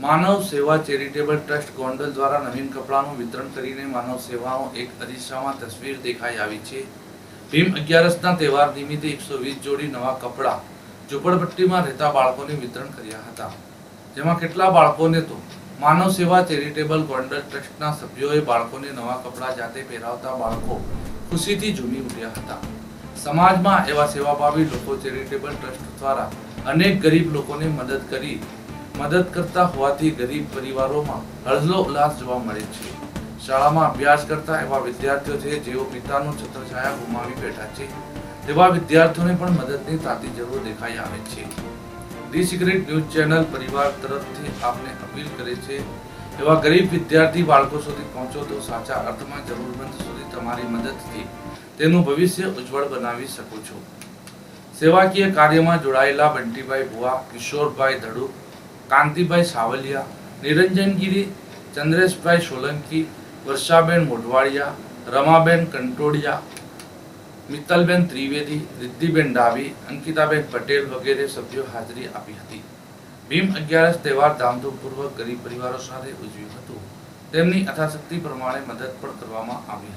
માનવ સેવા charitable trust Gondal દ્વારા નવીન કપડાનું વિતરણ કરીને માનવ સેવાનો એક અરીસામાં તસવીર દેખાઈ આવી છે। ભીમ 11ના તહેવાર નિમિત્તે 120 જોડી નવા કપડા ઝૂંપડપટ્ટીમાં રહેતા બાળકોને વિતરણ કર્યા હતા, જેમાં કેટલા બાળકોને તો માનવ સેવા ચેરિટેબલ ગોંડલ ટ્રસ્ટના સભ્યોએ બાળકોને નવા કપડા જાતે પહેરાવતા બાળકો ખુશીથી ઝૂમી ઉઠ્યા હતા। સમાજમાં એવા સેવાભાવી લોકો ચેરિટેબલ ટ્રસ્ટ દ્વારા અનેક ગરીબ લોકોને મદદ કરતા હોવાથી ગરીબ પરિવારોમાં હળલો ઉલ્લાસ જોવા મળે છે। શાળામાં અભ્યાસ કરતા એવા વિદ્યાર્થીઓ છે જેઓ પિતાનું છત્રછાયા ગુમાવી બેઠા છે, તેવા વિદ્યાર્થીઓને પણ મદદની તાતી જરૂર દેખાઈ આવે છે। ધી સિક્રેટ ન્યૂઝ ચેનલ પરિવાર તરફથી આપને અપીલ કરે છે, એવા ગરીબ વિદ્યાર્થી બાળકો સુધી પહોંચો તો સાચા અર્થમાં જરૂરમંદ સુધી તમારી મદદથી તેનું ભવિષ્ય ઉજ્જવળ બનાવી શકો છો। સેવાકીય કાર્યમાં જોડાયેલા બંટીભાઈ ભુવા, કિશોરભાઈ ધડુ, કાંતિભાઈ સાવલિયા, નિરંજનગીરી, ચંદ્રેશભાઈ સોલંકી, વર્ષાબેન મોઢવાડિયા, રમાબેન કંટોડિયા, મિત્તલબેન ત્રિવેદી, રિદ્ધિબેન ડાભી, અંકિતાબેન પટેલ વગેરે સભ્યો હાજરી આપી હતી। ભીમ 11 તહેવાર ધામધૂમપૂર્વક ગરીબ પરિવારો સાથે ઉજવ્યું હતું। તેમની યથાશક્તિ પ્રમાણે મદદ પણ કરવામાં આવી હતી।